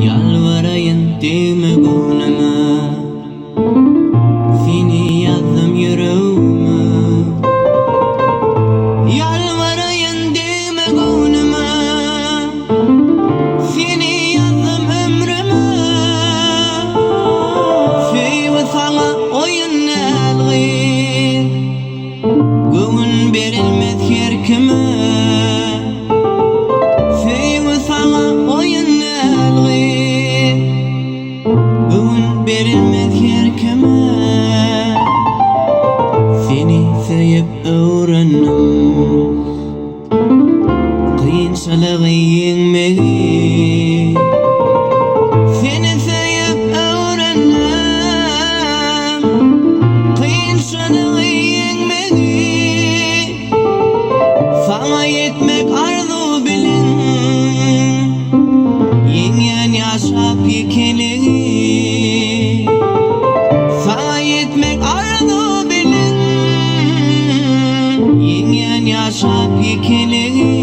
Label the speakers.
Speaker 1: Yalvarayın deme gönlüme, seni yazdım yüreğime. Yalvarayın deme gönlüme, seni yazdım ömrüme. Söyle sana oyun elgin, göğün verilmez her kime. Söyle sana oyun elgin, göğün verilmez her kime. Seni sevip öğrendim, kıyınçılığı yenmeyi. Seni sevip öğrendim, kıyınçılığı yenmeyi. Sana yetmek arzu bilin, yengen yaşap ikiliği. Sana yetmek arzu bilin, yengen yaşap ikiliği.